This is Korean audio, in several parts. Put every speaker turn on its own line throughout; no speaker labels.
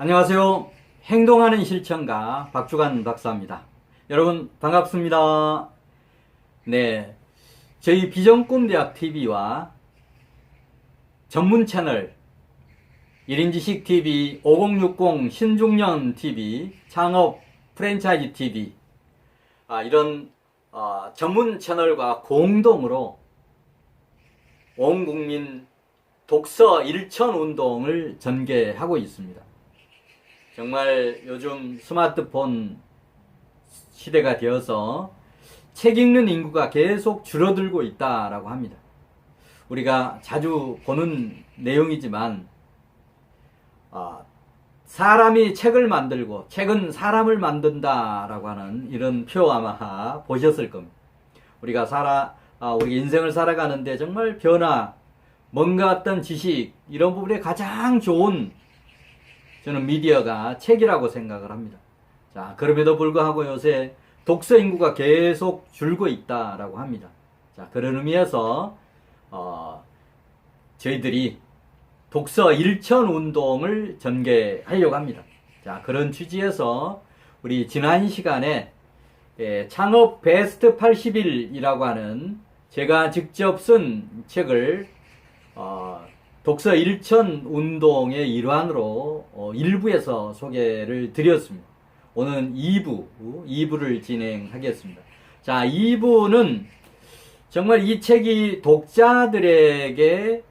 안녕하세요. 행동하는 실천가 박주간 박사입니다. 여러분 반갑습니다. 네, 저희 비전꿈대학 TV와 전문 채널 1인지식 TV, 5060 신중년 TV, 창업 프랜차이즈 TV 이런 전문 채널과 공동으로 온 국민 독서 일천 운동을 전개하고 있습니다. 정말 요즘 스마트폰 시대가 되어서 책 읽는 인구가 계속 줄어들고 있다라고 합니다. 우리가 자주 보는 내용이지만 사람이 책을 만들고 책은 사람을 만든다라고 하는 이런 표 아마 보셨을 겁니다. 우리가 우리 인생을 살아가는데 정말 변화, 뭔가 어떤 지식 이런 부분에 가장 좋은 저는 미디어가 책이라고 생각을 합니다. 자, 그럼에도 불구하고 요새 독서 인구가 계속 줄고 있다라고 합니다. 자, 그런 의미에서 저희들이 독서 일천 운동을 전개하려고 합니다. 자, 그런 취지에서 우리 지난 시간에 창업 베스트 80일이라고 하는 제가 직접 쓴 책을 독서 일천 운동의 일환으로 일부에서 소개를 드렸습니다. 오늘 2부를 진행하겠습니다. 자, 2부는 정말 이 책이 독자들에게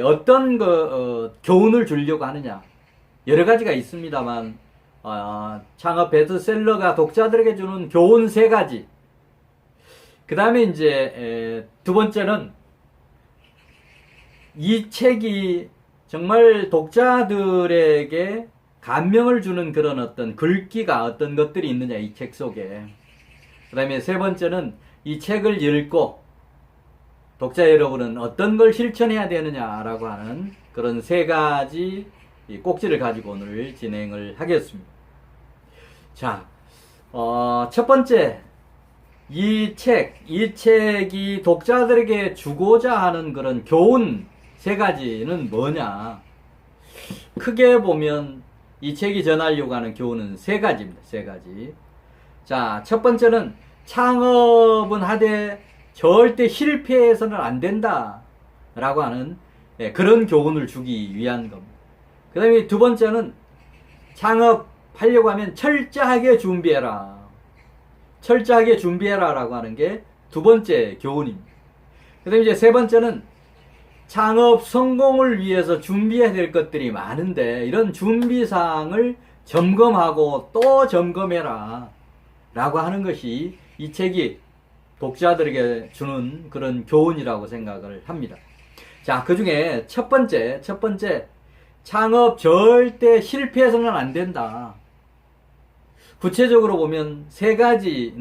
어떤 교훈을 주려고 하느냐. 여러 가지가 있습니다만, 창업 베스트셀러가 독자들에게 주는 교훈 3가지. 그 다음에 이제, 두 번째는 이 책이 정말 독자들에게 감명을 주는 그런 어떤 글귀가 어떤 것들이 있느냐, 이 책 속에. 그 다음에 3번째는 이 책을 읽고 독자 여러분은 어떤 걸 실천해야 되느냐라고 하는 그런 3가지 꼭지를 가지고 오늘 진행을 하겠습니다. 자, 첫 번째, 이 책이 독자들에게 주고자 하는 그런 교훈 3가지는 뭐냐? 크게 보면 이 책이 전하려고 하는 교훈은 3가지입니다. 3가지. 자, 첫 번째는 창업은 하되 절대 실패해서는 안 된다 라고 하는 그런 교훈을 주기 위한 겁니다. 그 다음에 두 번째는 창업하려고 하면 철저하게 준비해라. 철저하게 준비해라 라고 하는 게 두 번째 교훈입니다. 그 다음에 이제 3번째는 창업 성공을 위해서 준비해야 될 것들이 많은데 이런 준비사항을 점검하고 또 점검해라 라고 하는 것이 이 책이 독자들에게 주는 그런 교훈이라고 생각을 합니다. 자, 그 중에 첫 번째 창업 절대 실패해서는 안 된다. 구체적으로 보면 4가지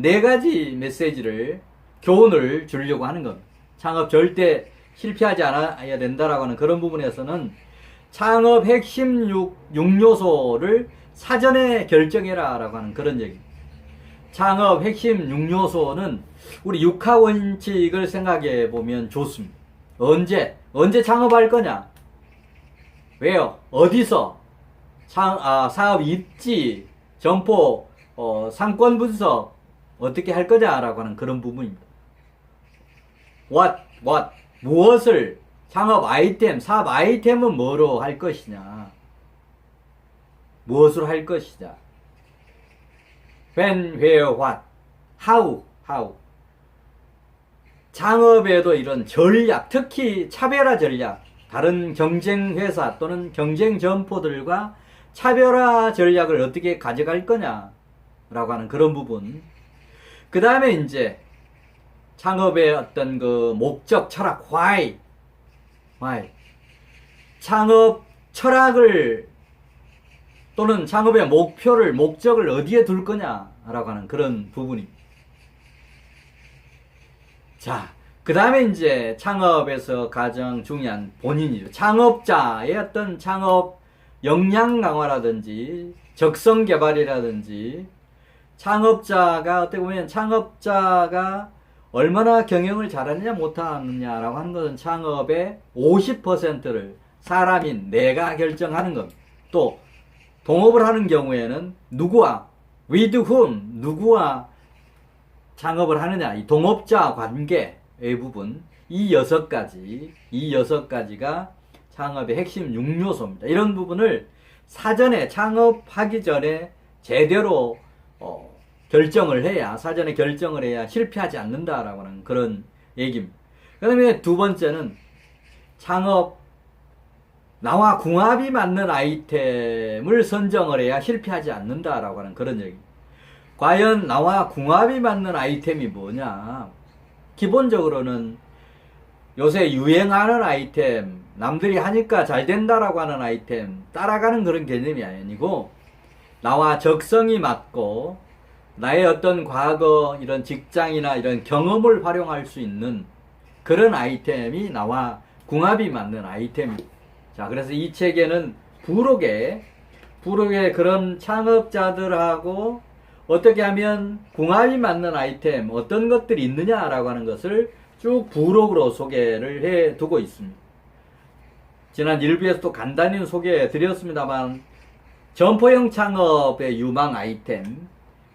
메시지를 교훈을 주려고 하는 겁니다. 창업 절대 실패하지 않아야 된다라고 하는 그런 부분에서는 창업 핵심 6요소를 사전에 결정해라 라고 하는 그런 얘기입니다. 창업 핵심 6요소는 우리 6하 원칙을 생각해 보면 좋습니다. 언제 창업할 거냐? 왜요? 어디서? 사업 입지, 점포, 상권 분석 어떻게 할 거냐라고 하는 그런 부분입니다. 무엇을 창업 아이템, 사업 아이템은 뭐로 할 것이냐? 무엇으로 할 것이냐? when, where, what, how. 창업에도 이런 전략, 특히 차별화 전략, 다른 경쟁 회사 또는 경쟁 점포들과 차별화 전략을 어떻게 가져갈 거냐라고 하는 그런 부분. 그 다음에 이제 창업의 어떤 그 목적, 철학, why. 창업 철학을 또는 창업의 목적을 어디에 둘 거냐라고 하는 그런 부분입니다. 자, 그 다음에 이제 창업에서 가장 중요한 본인이죠. 창업자의 어떤 창업 역량 강화라든지 적성 개발이라든지 창업자가 어떻게 보면 창업자가 얼마나 경영을 잘하느냐 못하느냐라고 하는 것은 창업의 50%를 사람인 내가 결정하는 겁니다. 또 동업을 하는 경우에는 누구와, with whom, 누구와 창업을 하느냐, 이 동업자 관계의 부분, 이 6가지가 창업의 핵심 6요소입니다. 이런 부분을 사전에 창업하기 전에 제대로 사전에 결정을 해야 실패하지 않는다라고 하는 그런 얘기입니다. 그 다음에 두 번째는 나와 궁합이 맞는 아이템을 선정을 해야 실패하지 않는다라고 하는 그런 얘기입니다. 과연 나와 궁합이 맞는 아이템이 뭐냐? 기본적으로는 요새 유행하는 아이템, 남들이 하니까 잘 된다라고 하는 아이템, 따라가는 그런 개념이 아니고, 나와 적성이 맞고, 나의 어떤 과거, 이런 직장이나 이런 경험을 활용할 수 있는 그런 아이템이 나와 궁합이 맞는 아이템입니다. 자, 그래서 이 책에는 부록에 그런 창업자들하고 어떻게 하면 궁합이 맞는 아이템, 어떤 것들이 있느냐라고 하는 것을 쭉 부록으로 소개를 해 두고 있습니다. 지난 1부에서도 간단히 소개해 드렸습니다만, 점포형 창업의 유망 아이템,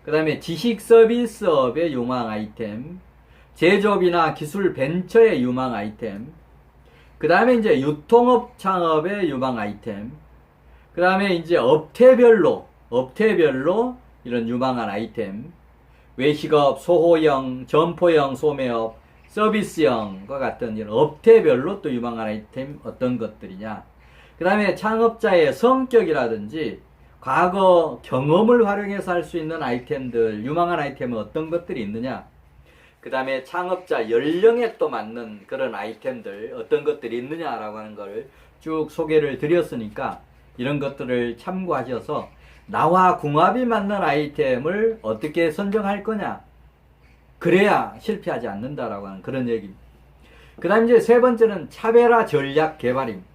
그 다음에 지식 서비스업의 유망 아이템, 제조업이나 기술 벤처의 유망 아이템, 그 다음에 이제 유통업 창업의 유망 아이템, 그 다음에 이제 업태별로 이런 유망한 아이템, 외식업, 소호형, 점포형 소매업, 서비스형과 같은 이런 업태별로 또 유망한 아이템 어떤 것들이냐. 그 다음에 창업자의 성격이라든지 과거 경험을 활용해서 할 수 있는 아이템들, 유망한 아이템은 어떤 것들이 있느냐. 그 다음에 창업자 연령에 또 맞는 그런 아이템들 어떤 것들이 있느냐라고 하는 걸 쭉 소개를 드렸으니까 이런 것들을 참고하셔서 나와 궁합이 맞는 아이템을 어떻게 선정할 거냐. 그래야 실패하지 않는다라고 하는 그런 얘기입니다. 그 다음 이제 세 번째는 차별화 전략 개발입니다.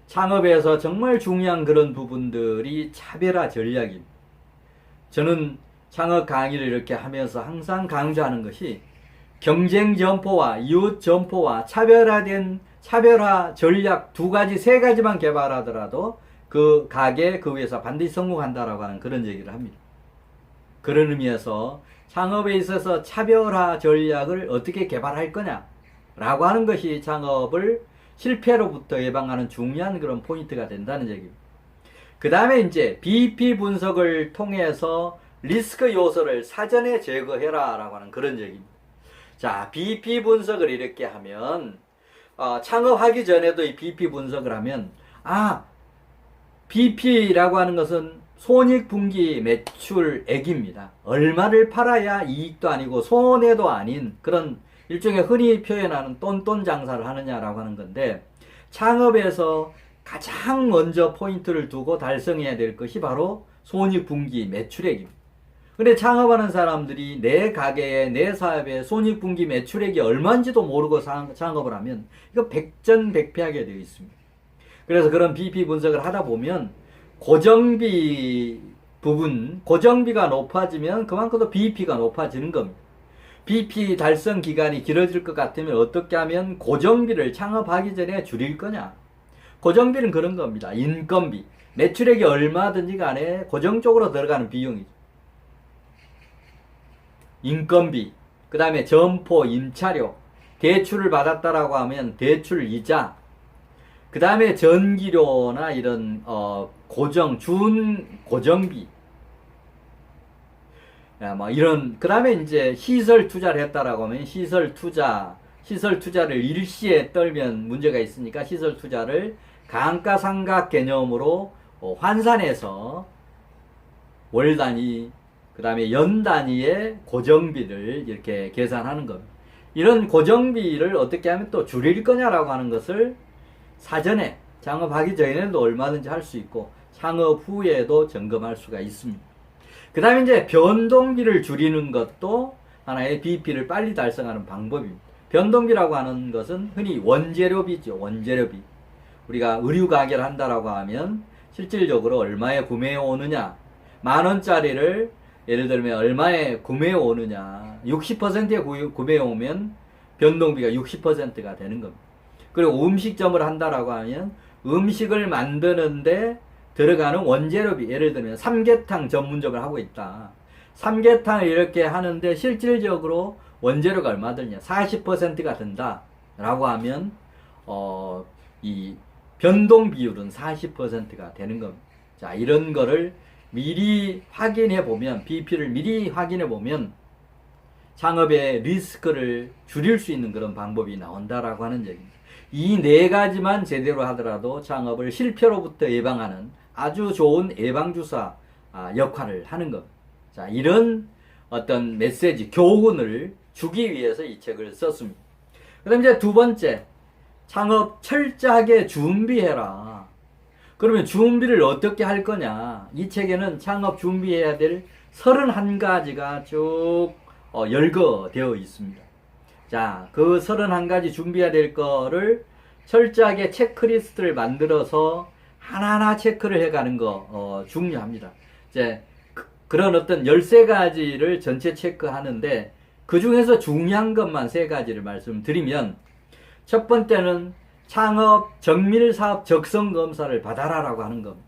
창업에서 정말 중요한 그런 부분들이 차별화 전략입니다. 저는 창업 강의를 이렇게 하면서 항상 강조하는 것이 경쟁 점포와 이웃 점포와 차별화 전략 2가지, 3가지만 개발하더라도 그 가게, 그 회사 반드시 성공한다라고 하는 그런 얘기를 합니다. 그런 의미에서 창업에 있어서 차별화 전략을 어떻게 개발할 거냐 라고 하는 것이 창업을 실패로부터 예방하는 중요한 그런 포인트가 된다는 얘기입니다. 그 다음에 이제 BP 분석을 통해서 리스크 요소를 사전에 제거해라 라고 하는 그런 얘기입니다. 자, BP 분석을 이렇게 하면 창업하기 전에도 이 BP 분석을 하면 BP라고 하는 것은 손익분기 매출액입니다. 얼마를 팔아야 이익도 아니고 손해도 아닌 그런 일종의 흔히 표현하는 똔똔 장사를 하느냐라고 하는 건데, 창업에서 가장 먼저 포인트를 두고 달성해야 될 것이 바로 손익분기 매출액입니다. 근데 창업하는 사람들이 내 가게에, 내 사업에 손익분기 매출액이 얼마인지도 모르고 창업을 하면 이거 백전백패하게 되어 있습니다. 그래서 그런 BP 분석을 하다 보면 고정비 부분, 고정비가 높아지면 그만큼 더 BP가 높아지는 겁니다. BP 달성 기간이 길어질 것 같으면 어떻게 하면 고정비를 창업하기 전에 줄일 거냐. 고정비는 그런 겁니다. 인건비, 매출액이 얼마든지 간에 고정적으로 들어가는 비용이죠. 인건비, 그 다음에 점포, 임차료, 대출을 받았다라고 하면 대출 이자, 그 다음에 전기료나 이런 고정비, 이런, 그 다음에 이제 시설 투자를 했다라고 하면 시설 투자를 일시에 떨면 문제가 있으니까 시설 투자를 감가상각 개념으로 환산해서 월 단위, 그 다음에 연 단위의 고정비를 이렇게 계산하는 겁니다. 이런 고정비를 어떻게 하면 또 줄일 거냐라고 하는 것을 사전에 창업하기 전에도 얼마든지 할 수 있고 창업 후에도 점검할 수가 있습니다. 그 다음에 이제 변동비를 줄이는 것도 하나의 BP를 빨리 달성하는 방법입니다. 변동비라고 하는 것은 흔히 원재료비죠. 원재료비. 우리가 의류 가게를 한다라고 하면 실질적으로 얼마에 구매해 오느냐. 10,000원짜리를 예를 들면 얼마에 구매해 오느냐. 60%에 구매해 오면 변동비가 60%가 되는 겁니다. 그리고 음식점을 한다라고 하면 음식을 만드는데 들어가는 원재료비, 예를 들면 삼계탕 전문점을 하고 있다. 삼계탕을 이렇게 하는데 실질적으로 원재료가 얼마 드냐? 40%가 든다. 라고 하면, 이 변동 비율은 40%가 되는 겁니다. 자, 이런 거를 미리 확인해 보면, BP를 미리 확인해 보면, 창업의 리스크를 줄일 수 있는 그런 방법이 나온다라고 하는 얘기입니다. 이 네 가지만 제대로 하더라도 창업을 실패로부터 예방하는 아주 좋은 예방주사 역할을 하는 겁니다. 자, 이런 어떤 메시지, 교훈을 주기 위해서 이 책을 썼습니다. 그 다음 이제 두 번째, 창업 철저하게 준비해라. 그러면 준비를 어떻게 할 거냐? 이 책에는 창업 준비해야 될 31가지가 쭉 열거되어 있습니다. 자, 그 31가지 준비해야 될 거를 철저하게 체크리스트를 만들어서 하나하나 체크를 해가는 거 중요합니다. 이제 그런 어떤 13가지를 전체 체크하는데 그 중에서 중요한 것만 3가지를 말씀드리면, 첫 번째는 창업 정밀사업 적성검사를 받아라라고 하는 겁니다.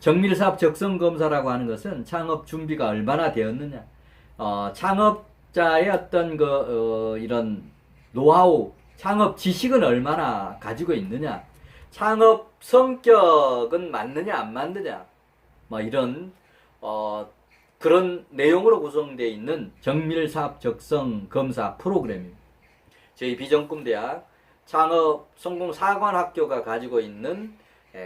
정밀사업 적성검사라고 하는 것은 창업 준비가 얼마나 되었느냐, 창업자의 어떤 이런 노하우, 창업 지식은 얼마나 가지고 있느냐, 창업 성격은 맞느냐 안 맞느냐, 뭐 이런 그런 내용으로 구성되어 있는 정밀사업 적성 검사 프로그램입니다. 저희 비전꿈대학 창업 성공 사관학교가 가지고 있는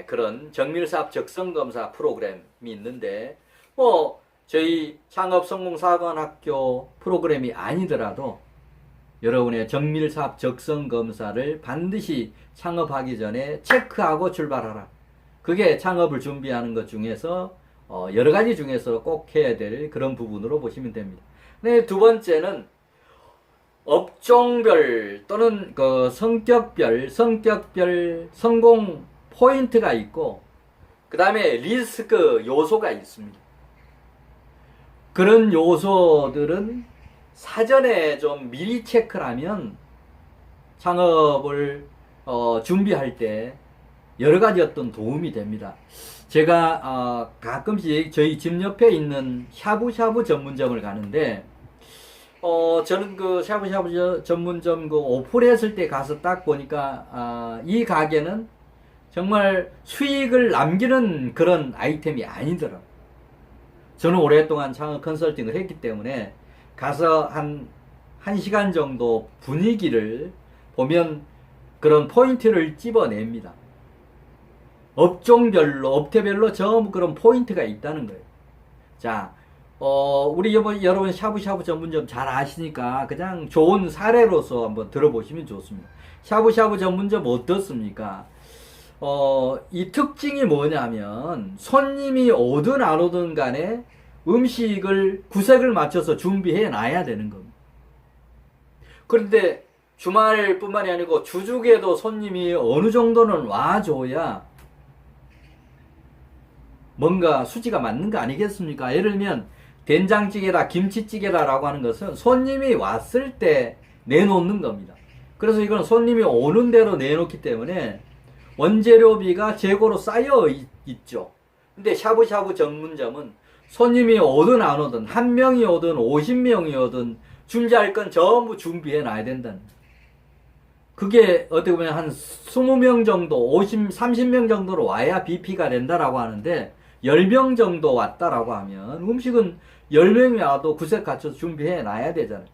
그런 정밀사업 적성 검사 프로그램이 있는데, 저희 창업 성공 사관학교 프로그램이 아니더라도 여러분의 정밀사업 적성 검사를 반드시 창업하기 전에 체크하고 출발하라. 그게 창업을 준비하는 것 중에서 여러 가지 중에서 꼭 해야 될 그런 부분으로 보시면 됩니다. 네, 두 번째는 업종별 또는 그 성격별 성공 포인트가 있고, 그 다음에 리스크 요소가 있습니다. 그런 요소들은 사전에 좀 미리 체크를 하면 창업을 준비할 때 여러 가지 어떤 도움이 됩니다. 제가 가끔씩 저희 집 옆에 있는 샤브샤브 전문점을 가는데, 저는 그 샤브샤브 전문점 그 오픈했을 때 가서 딱 보니까 이 가게는 정말 수익을 남기는 그런 아이템이 아니더라고요. 저는 오랫동안 창업 컨설팅을 했기 때문에 가서 한 1시간 정도 분위기를 보면 그런 포인트를 찝어냅니다. 업종별로, 업태별로 전부 그런 포인트가 있다는 거예요. 자, 우리 여러분 샤브샤브 전문점 잘 아시니까 그냥 좋은 사례로서 한번 들어보시면 좋습니다. 샤브샤브 전문점 어떻습니까? 이 특징이 뭐냐면, 손님이 오든 안 오든 간에 음식을 구색을 맞춰서 준비해 놔야 되는 겁니다. 그런데 주말뿐만이 아니고 주중에도 손님이 어느 정도는 와줘야 뭔가 수지가 맞는 거 아니겠습니까? 예를 들면 된장찌개다, 김치찌개다라고 하는 것은 손님이 왔을 때 내놓는 겁니다. 그래서 이건 손님이 오는 대로 내놓기 때문에 원재료비가 재고로 쌓여 있죠. 근데 샤브샤브 전문점은 손님이 오든 안 오든, 1명이 오든 50명이 오든 준비할 건 전부 준비해 놔야 된다는 거예요. 그게 어떻게 보면 한 20명 정도, 30명 정도로 와야 BP가 된다라고 하는데, 10명 정도 왔다라고 하면 음식은 10명이 와도 구색 갖춰서 준비해 놔야 되잖아요.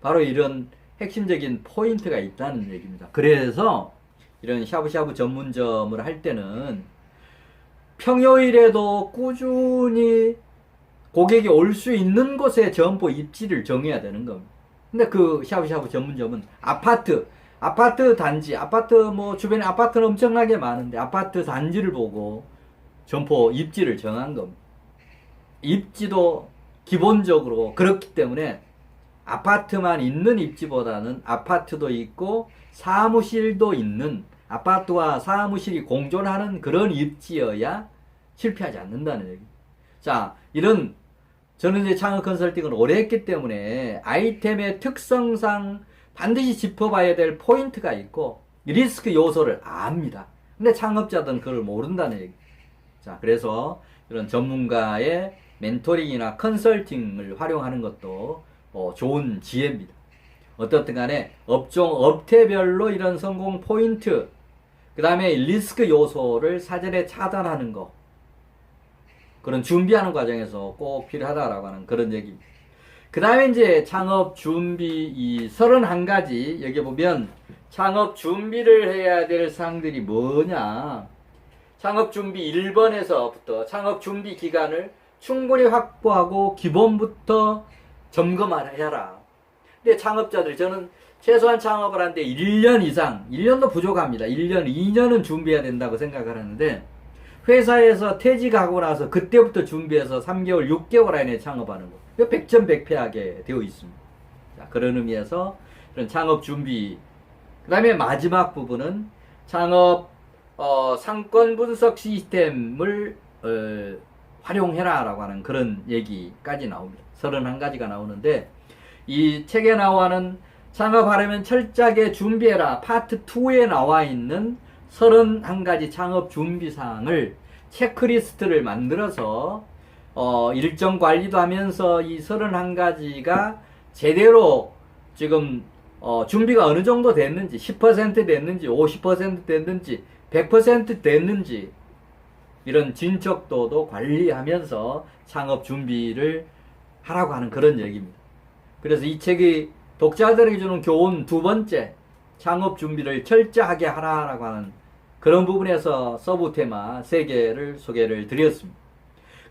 바로 이런 핵심적인 포인트가 있다는 얘기입니다. 그래서 이런 샤브샤브 전문점을 할 때는 평요일에도 꾸준히 고객이 올 수 있는 곳에 점포 입지를 정해야 되는 겁니다. 근데 그 샤브샤브 전문점은 아파트 단지, 뭐 주변에 아파트는 엄청나게 많은데 아파트 단지를 보고 점포 입지를 정한 겁니다. 입지도 기본적으로 그렇기 때문에 아파트만 있는 입지보다는 아파트도 있고 사무실도 있는, 아파트와 사무실이 공존하는 그런 입지여야 실패하지 않는다는 얘기. 자, 저는 이제 창업 컨설팅을 오래 했기 때문에 아이템의 특성상 반드시 짚어봐야 될 포인트가 있고 리스크 요소를 압니다. 근데 창업자들은 그걸 모른다는 얘기. 자, 그래서 이런 전문가의 멘토링이나 컨설팅을 활용하는 것도 좋은 지혜입니다. 어떻든 간에 업종, 업태별로 이런 성공 포인트, 그 다음에 리스크 요소를 사전에 차단하는 거, 그런 준비하는 과정에서 꼭 필요하다라고 하는 그런 얘기입니다. 그 다음에 이제 창업 준비 이 31가지, 여기 보면 창업 준비를 해야 될 사항들이 뭐냐. 창업 준비 1번에서부터 창업 준비 기간을 충분히 확보하고 기본부터 점검하여라. 근데 창업자들, 저는 최소한 창업을 하는데 1년 이상, 1년도 부족합니다. 1년, 2년은 준비해야 된다고 생각을 하는데, 회사에서 퇴직하고 나서 그때부터 준비해서 3개월, 6개월 안에 창업하는 거. 이거 백전백패하게 되어 있습니다. 자, 그런 의미에서 이런 창업 준비. 그 다음에 마지막 부분은 창업, 상권 분석 시스템을, 활용해라 라고 하는 그런 얘기까지 나옵니다. 31가지가 나오는데, 이 책에 나와는 창업하려면 철저하게 준비해라 파트 2에 나와 있는 31가지 창업 준비사항을 체크리스트를 만들어서 일정 관리도 하면서 이 31가지가 제대로 지금 준비가 어느 정도 됐는지, 10% 됐는지, 50% 됐는지, 100% 됐는지, 이런 진척도도 관리하면서 창업 준비를 하라고 하는 그런 얘기입니다. 그래서 이 책이 독자들에게 주는 교훈 2번째, 창업 준비를 철저하게 하라라고 하는 그런 부분에서 서브 테마 3개를 소개를 드렸습니다.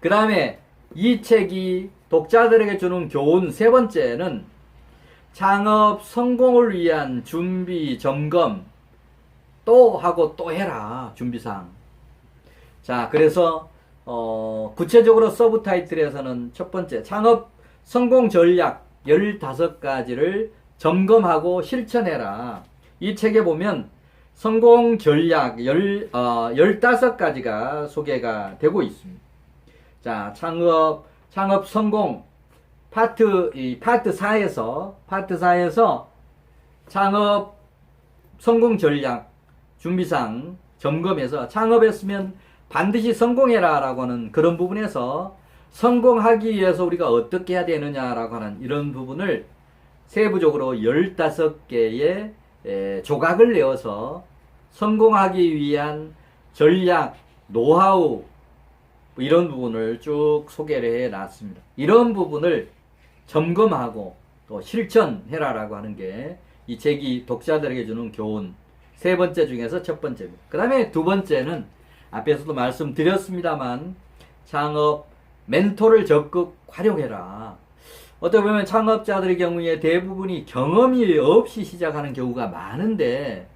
그 다음에 이 책이 독자들에게 주는 교훈 3번째는 창업 성공을 위한 준비 점검 또 하고 또 해라, 준비사항. 자, 그래서 구체적으로 서브 타이틀에서는 첫 번째, 창업 성공 전략 15가지를 점검하고 실천해라. 이 책에 보면 성공 전략 15가지가 소개가 되고 있습니다. 자, 창업 성공 파트 4에서 창업 성공 전략 준비상 점검해서 창업했으면 반드시 성공해라 라고 하는 그런 부분에서 성공하기 위해서 우리가 어떻게 해야 되느냐라고 하는 이런 부분을 세부적으로 15개의 조각을 내어서 성공하기 위한 전략, 노하우, 이런 부분을 쭉 소개를 해 놨습니다. 이런 부분을 점검하고 또 실천해라라고 하는 게 이 책이 독자들에게 주는 교훈 3번째 중에서 첫 번째입니다. 그 다음에 2번째는 앞에서도 말씀드렸습니다만 창업 멘토를 적극 활용해라. 어떻게 보면 창업자들의 경우에 대부분이 경험이 없이 시작하는 경우가 많은데,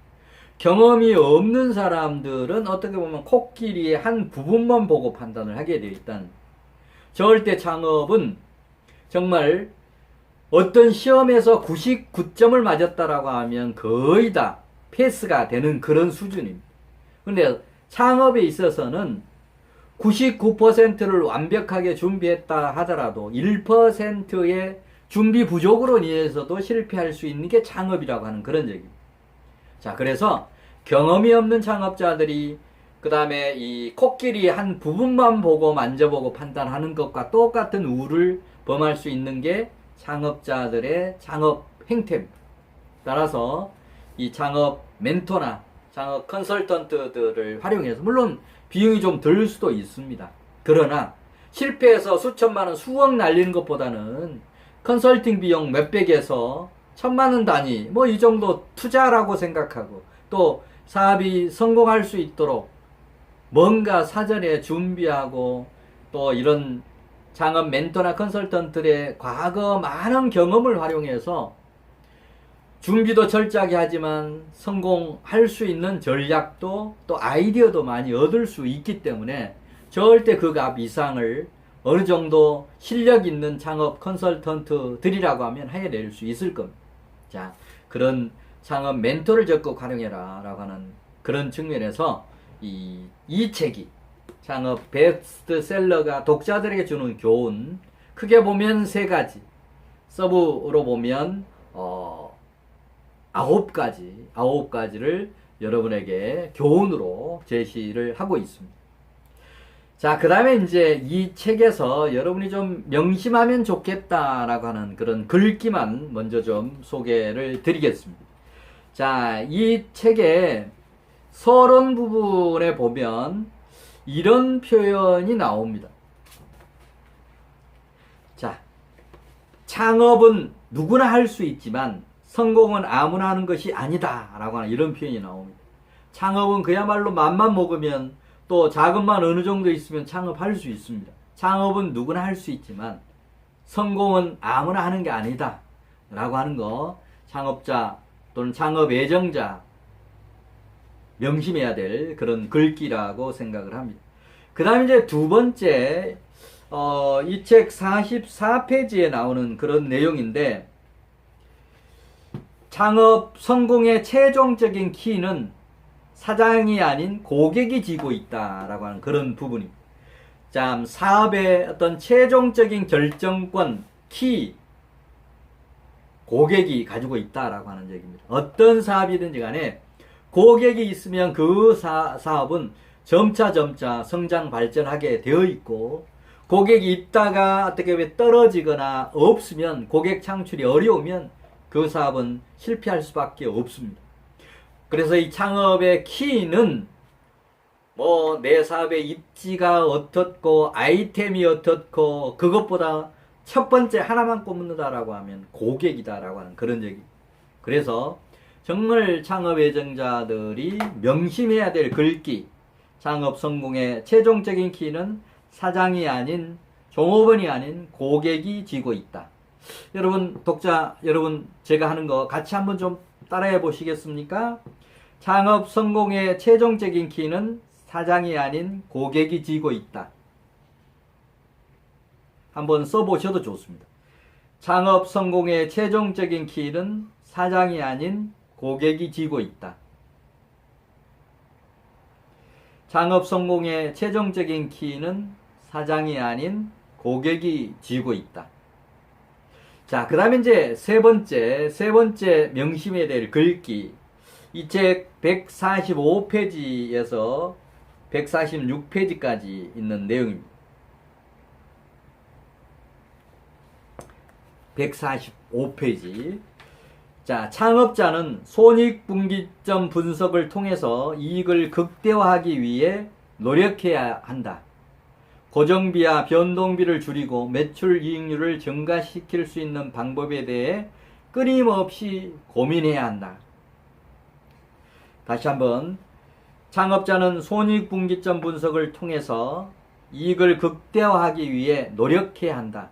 경험이 없는 사람들은 어떻게 보면 코끼리의 한 부분만 보고 판단을 하게 되어 있다는. 절대 창업은 정말 어떤 시험에서 99점을 맞았다라고 하면 거의 다 패스가 되는 그런 수준입니다. 근데 창업에 있어서는 99%를 완벽하게 준비했다 하더라도 1%의 준비 부족으로 인해서도 실패할 수 있는 게 창업이라고 하는 그런 얘기입니다. 자, 그래서 경험이 없는 창업자들이 그 다음에 이 코끼리 한 부분만 보고 만져보고 판단하는 것과 똑같은 우를 범할 수 있는 게 창업자들의 창업 행태입니다. 따라서 이 창업 멘토나 창업 컨설턴트들을 활용해서, 물론 비용이 좀 들 수도 있습니다. 그러나 실패해서 수천만 원, 수억 날리는 것보다는 컨설팅 비용 몇백에서 천만 원 단위, 뭐 이 정도 투자라고 생각하고, 또 사업이 성공할 수 있도록 뭔가 사전에 준비하고, 또 이런 창업 멘토나 컨설턴트의 과거 많은 경험을 활용해서 준비도 철저하게 하지만 성공할 수 있는 전략도 또 아이디어도 많이 얻을 수 있기 때문에 절대 그 값 이상을 어느 정도 실력 있는 창업 컨설턴트들이라고 하면 해낼 수 있을 겁니다. 자, 그런 창업 멘토를 적극 활용해라 라고 하는 그런 측면에서 이 책이 창업 베스트셀러가 독자들에게 주는 교훈, 크게 보면 3가지, 서브로 보면 9가지를 여러분에게 교훈으로 제시를 하고 있습니다. 자, 그 다음에 이제 이 책에서 여러분이 좀 명심하면 좋겠다라고 하는 그런 글귀만 먼저 좀 소개를 드리겠습니다. 자, 이 책의 서론 부분에 보면 이런 표현이 나옵니다. 자, 창업은 누구나 할 수 있지만 성공은 아무나 하는 것이 아니다 라고 하는 이런 표현이 나옵니다. 창업은 그야말로 맘만 먹으면 또 자금만 어느 정도 있으면 창업할 수 있습니다. 창업은 누구나 할 수 있지만 성공은 아무나 하는 게 아니다 라고 하는 거 창업자 또는 창업 예정자 명심해야 될 그런 글귀라고 생각을 합니다. 그 다음에 이제 두 번째 이 책 44페이지에 나오는 그런 내용인데 창업 성공의 최종적인 키는 사장이 아닌 고객이 쥐고 있다라고 하는 그런 부분입니다. 자, 사업의 어떤 최종적인 결정권, 키, 고객이 가지고 있다라고 하는 얘기입니다. 어떤 사업이든지 간에 고객이 있으면 그 사업은 점차 성장 발전하게 되어 있고 고객이 있다가 어떻게 보면 떨어지거나 없으면 고객 창출이 어려우면 그 사업은 실패할 수밖에 없습니다. 그래서 이 창업의 키는 뭐 내 사업의 입지가 어떻고 아이템이 어떻고 그것보다 첫 번째 하나만 꼽는다라고 하면 고객이다라고 하는 그런 얘기. 그래서 정말 창업 예정자들이 명심해야 될 글귀, 창업 성공의 최종적인 키는 사장이 아닌 종업원이 아닌 고객이 쥐고 있다. 여러분 독자 여러분 제가 하는 거 같이 한번 좀 따라해 보시겠습니까? 창업 성공의 최종적인 키는 사장이 아닌 고객이 쥐고 있다. 한번 써보셔도 좋습니다. 창업 성공의 최종적인 키는 사장이 아닌 고객이 쥐고 있다. 창업 성공의 최종적인 키는 사장이 아닌 고객이 쥐고 있다. 자, 그 다음에 이제 세 번째 명심해야 될 글귀. 이 책 145페이지에서 146페이지까지 있는 내용입니다. 145페이지. 자, 창업자는 손익분기점 분석을 통해서 이익을 극대화하기 위해 노력해야 한다. 고정비와 변동비를 줄이고 매출 이익률을 증가시킬 수 있는 방법에 대해 끊임없이 고민해야 한다. 다시 한번 창업자는 손익분기점 분석을 통해서 이익을 극대화하기 위해 노력해야 한다.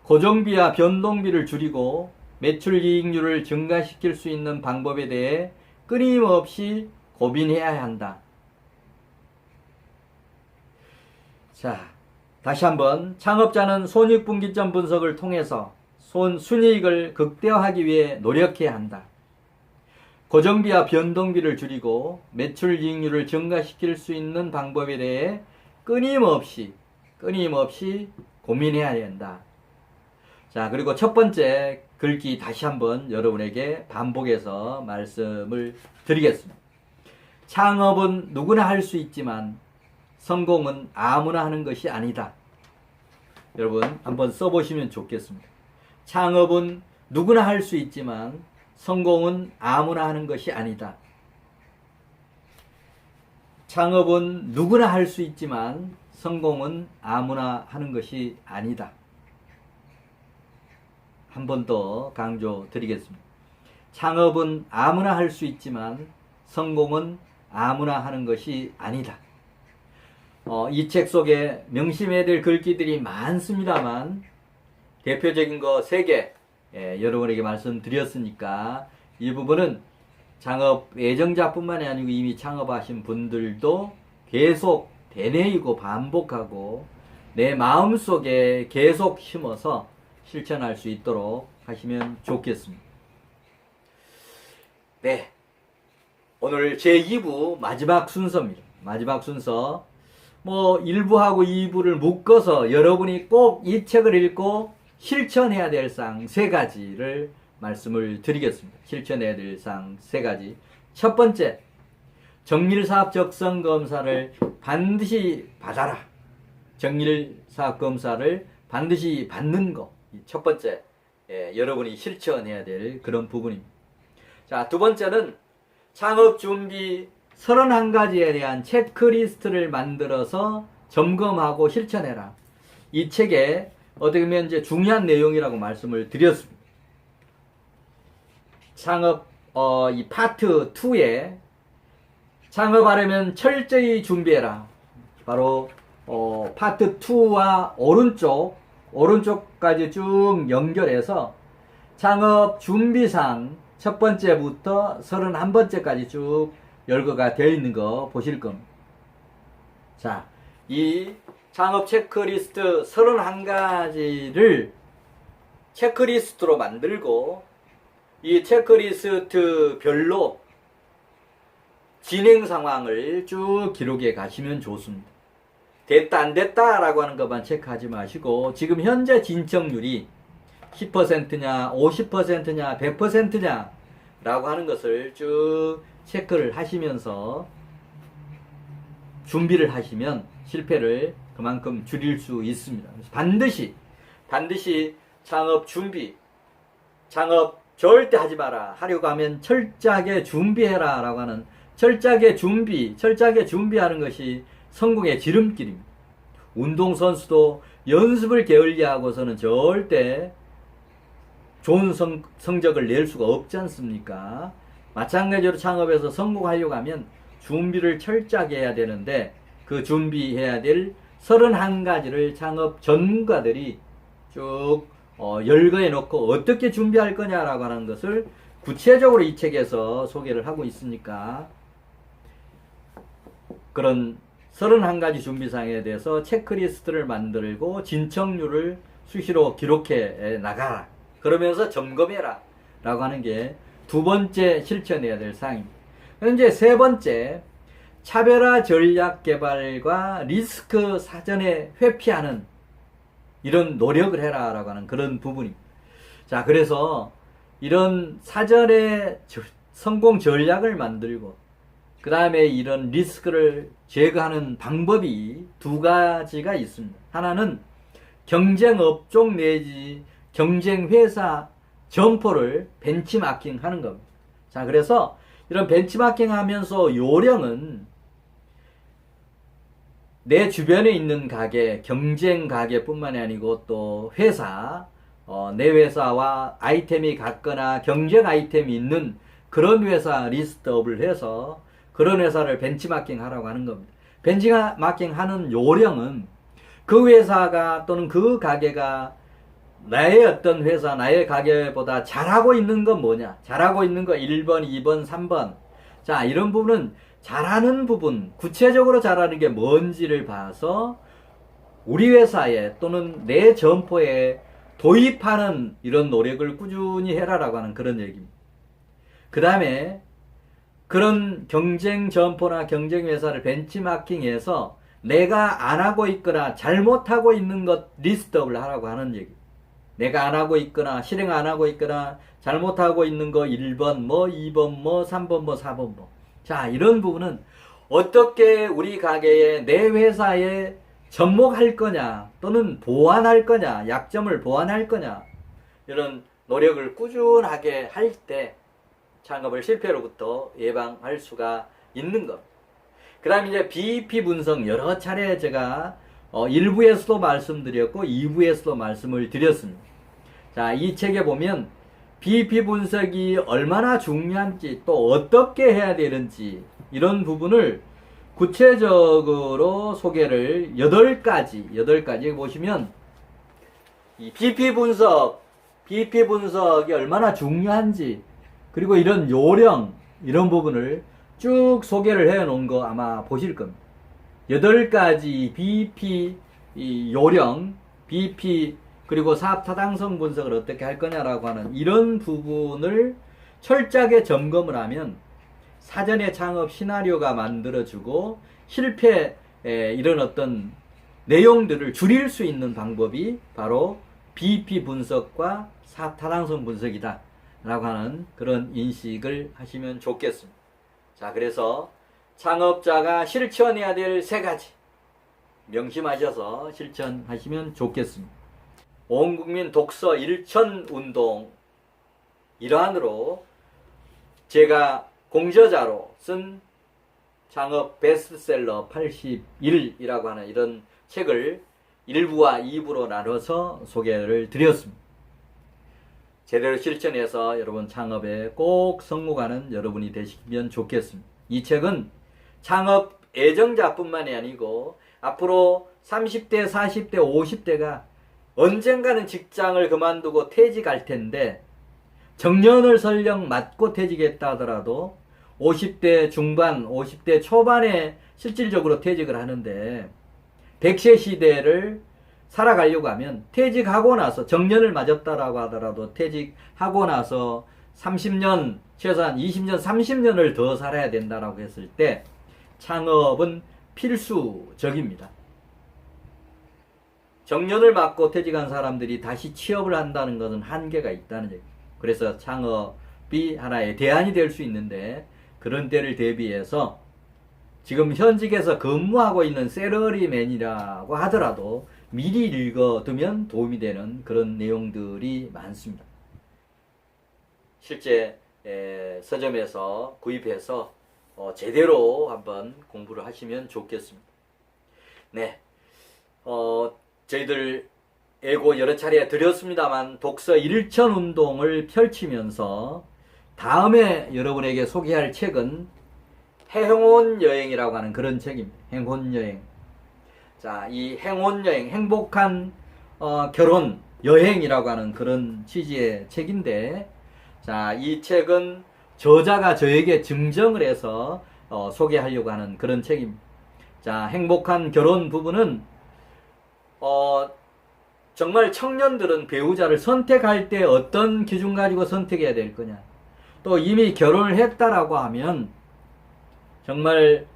고정비와 변동비를 줄이고 매출 이익률을 증가시킬 수 있는 방법에 대해 끊임없이 고민해야 한다. 자, 다시 한번 창업자는 손익분기점 분석을 통해서 순이익을 극대화하기 위해 노력해야 한다. 고정비와 변동비를 줄이고 매출 이익률을 증가시킬 수 있는 방법에 대해 끊임없이 고민해야 한다. 자, 그리고 첫 번째 글귀 다시 한번 여러분에게 반복해서 말씀을 드리겠습니다. 창업은 누구나 할 수 있지만 성공은 아무나 하는 것이 아니다. 여러분 한번 써보시면 좋겠습니다. 창업은 누구나 할 수 있지만 성공은 아무나 하는 것이 아니다. 창업은 누구나 할 수 있지만 성공은 아무나 하는 것이 아니다. 한 번 더 강조 드리겠습니다. 창업은 아무나 할 수 있지만 성공은 아무나 하는 것이 아니다. 이 책 속에 명심해야 될 글귀들이 많습니다만 대표적인 거 3개 여러분에게 말씀드렸으니까 이 부분은 창업 예정자뿐만이 아니고 이미 창업하신 분들도 계속 되뇌이고 반복하고 내 마음속에 계속 심어서 실천할 수 있도록 하시면 좋겠습니다. 네, 오늘 제2부 마지막 순서입니다. 마지막 순서 1부하고 2부를 묶어서 여러분이 꼭 이 책을 읽고 실천해야 될 사항 3가지를 말씀을 드리겠습니다. 실천해야 될 사항 3가지. 첫 번째, 정밀사업 적성 검사를 반드시 받아라. 정밀사업 검사를 반드시 받는 거. 첫 번째, 여러분이 실천해야 될 그런 부분입니다. 자, 두 번째는 창업 준비 31가지에 대한 체크리스트를 만들어서 점검하고 실천해라. 이 책에 어떻게 보면 이제 중요한 내용이라고 말씀을 드렸습니다. 창업, 이 파트 2에 창업하려면 철저히 준비해라. 바로, 파트 2와 오른쪽까지 쭉 연결해서 창업 준비상 첫 번째부터 31번째까지 쭉 열거가 되어 있는 거 보실 겁니다. 자, 이 창업 체크리스트 31가지를 체크리스트로 만들고 이 체크리스트별로 진행 상황을 쭉 기록해 가시면 좋습니다. 됐다 안 됐다 라고 하는 것만 체크하지 마시고 지금 현재 진척률이 10%냐 50%냐 100%냐 라고 하는 것을 쭉 체크를 하시면서 준비를 하시면 실패를 그만큼 줄일 수 있습니다. 반드시 창업 준비, 창업 절대 하지 마라. 하려고 하면 철저하게 준비해라 라고 하는 철저하게 준비하는 것이 성공의 지름길입니다. 운동선수도 연습을 게을리하고서는 절대 좋은 성적을 낼 수가 없지 않습니까? 마찬가지로 창업에서 성공하려고 하면 준비를 철저하게 해야 되는데 그 준비해야 될 31가지를 창업 전문가들이 쭉 열거해 놓고 어떻게 준비할 거냐라고 하는 것을 구체적으로 이 책에서 소개를 하고 있으니까 그런 31가지 준비사항에 대해서 체크리스트를 만들고 진척률을 수시로 기록해 나가라. 그러면서 점검해라. 라고 하는 게 두 번째 실천해야 될 사항입니다. 현재 세 번째, 차별화 전략 개발과 리스크 사전에 회피하는 이런 노력을 해라. 라고 하는 그런 부분입니다. 자, 그래서 이런 사전에 성공 전략을 만들고 그 다음에 이런 리스크를 제거하는 방법이 두 가지가 있습니다. 하나는 경쟁 업종 내지 경쟁 회사 점포를 벤치마킹 하는 겁니다. 자, 그래서 이런 벤치마킹 하면서 요령은 내 주변에 있는 가게, 경쟁 가게뿐만이 아니고 또 회사, 내 회사와 아이템이 같거나 경쟁 아이템이 있는 그런 회사 리스트업을 해서 그런 회사를 벤치마킹 하라고 하는 겁니다. 벤치마킹 하는 요령은 그 회사가 또는 그 가게가 나의 어떤 회사, 나의 가게보다 잘하고 있는 건 뭐냐? 잘하고 있는 거 1번, 2번, 3번. 자, 이런 부분은 잘하는 부분, 구체적으로 잘하는 게 뭔지를 봐서 우리 회사에 또는 내 점포에 도입하는 이런 노력을 꾸준히 해라라고 하는 그런 얘기입니다. 그 다음에 그런 경쟁 점포나 경쟁 회사를 벤치마킹해서 내가 안 하고 있거나 잘못하고 있는 것 리스트업을 하라고 하는 얘기. 내가 안 하고 있거나 실행 안 하고 있거나 잘못하고 있는 거 1번, 뭐 2번, 뭐 3번, 뭐 4번, 뭐. 자, 이런 부분은 어떻게 우리 가게에 내 회사에 접목할 거냐 또는 보완할 거냐, 약점을 보완할 거냐 이런 노력을 꾸준하게 할 때 창업을 실패로부터 예방할 수가 있는 것. 그 다음에 이제 BEP 분석 여러 차례 제가 1부에서도 말씀드렸고 2부에서도 말씀을 드렸습니다. 자, 이 책에 보면 BEP 분석이 얼마나 중요한지 또 어떻게 해야 되는지 이런 부분을 구체적으로 소개를 8가지 보시면 이 BEP 분석이 얼마나 중요한지 그리고 이런 요령 이런 부분을 쭉 소개를 해 놓은 거 아마 보실 겁니다. 8가지 BEP 요령, BEP 그리고 사업 타당성 분석을 어떻게 할 거냐라고 하는 이런 부분을 철저하게 점검을 하면 사전에 창업 시나리오가 만들어지고 실패 이런 어떤 내용들을 줄일 수 있는 방법이 바로 BEP 분석과 사업 타당성 분석이다 라고 하는 그런 인식을 하시면 좋겠습니다. 자, 그래서 창업자가 실천해야 될 3가지 명심하셔서 실천하시면 좋겠습니다. 온 국민 독서 일천 운동 일환으로 제가 공저자로 쓴 창업 베스트셀러 81이라고 하는 이런 책을 1부와 2부로 나눠서 소개를 드렸습니다. 제대로 실천해서 여러분 창업에 꼭 성공하는 여러분이 되시면 좋겠습니다. 이 책은 창업 애정자뿐만이 아니고 앞으로 30대, 40대, 50대가 언젠가는 직장을 그만두고 퇴직할 텐데 정년을 설령 맞고 퇴직했다 하더라도 50대 중반, 50대 초반에 실질적으로 퇴직을 하는데 100세 시대를 살아가려고 하면 퇴직하고 나서 정년을 맞았다라고 하더라도 퇴직하고 나서 30년, 최소한 20년, 30년을 더 살아야 된다라고 했을 때 창업은 필수적입니다. 정년을 맞고 퇴직한 사람들이 다시 취업을 한다는 것은 한계가 있다는 얘기입니다. 그래서 창업이 하나의 대안이 될 수 있는데 그런 때를 대비해서 지금 현직에서 근무하고 있는 셀러리맨이라고 하더라도 미리 읽어두면 도움이 되는 그런 내용들이 많습니다. 실제 서점에서 구입해서 제대로 한번 공부를 하시면 좋겠습니다. 네, 저희들 예고 여러 차례 드렸습니다만 독서 일천 운동을 펼치면서 다음에 여러분에게 소개할 책은 행혼여행이라고 하는 그런 책입니다. 행혼여행. 자, 이 행혼여행, 행복한 결혼 여행이라고 하는 그런 취지의 책인데, 자, 이 책은 저자가 저에게 증정을 해서 소개하려고 하는 그런 책입니다. 자, 행복한 결혼 부분은 정말 청년들은 배우자를 선택할 때 어떤 기준 가지고 선택해야 될 거냐, 또 이미 결혼을 했다라고 하면 정말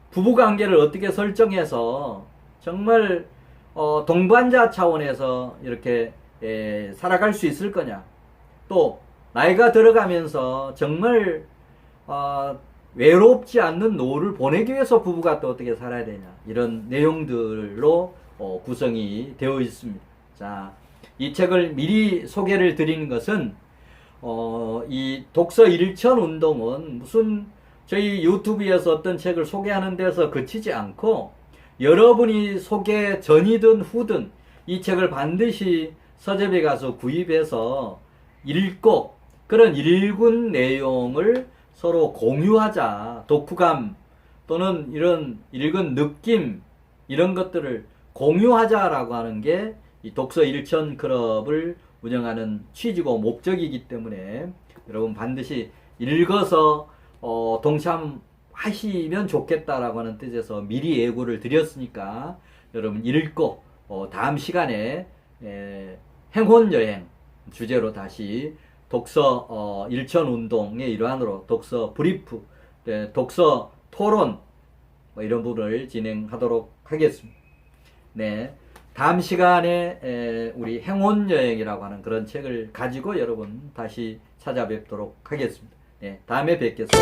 부부관계를 어떻게 설정해서 정말 동반자 차원에서 이렇게 살아갈 수 있을 거냐, 또 나이가 들어가면서 정말 외롭지 않는 노후를 보내기 위해서 부부가 또 어떻게 살아야 되냐, 이런 내용들로 구성이 되어 있습니다. 자, 이 책을 미리 소개를 드리는 것은 이 독서 일천 운동은 무슨 저희 유튜브에서 어떤 책을 소개하는 데서 그치지 않고 여러분이 소개 전이든 후든 이 책을 반드시 서점에 가서 구입해서 읽고 그런 읽은 내용을 서로 공유하자, 독후감 또는 이런 읽은 느낌 이런 것들을 공유하자라고 하는 게 이 독서 일천 클럽을 운영하는 취지고 목적이기 때문에 여러분 반드시 읽어서 동참하시면 좋겠다라고 하는 뜻에서 미리 예고를 드렸으니까 여러분 읽고 다음 시간에 행혼여행 주제로 다시 독서 일천 운동의 일환으로 독서 브리프, 독서 토론 이런 부분을 진행하도록 하겠습니다. 네, 다음 시간에 우리 행혼여행이라고 하는 그런 책을 가지고 여러분 다시 찾아뵙도록 하겠습니다. 네, 다음에 뵙겠습니다.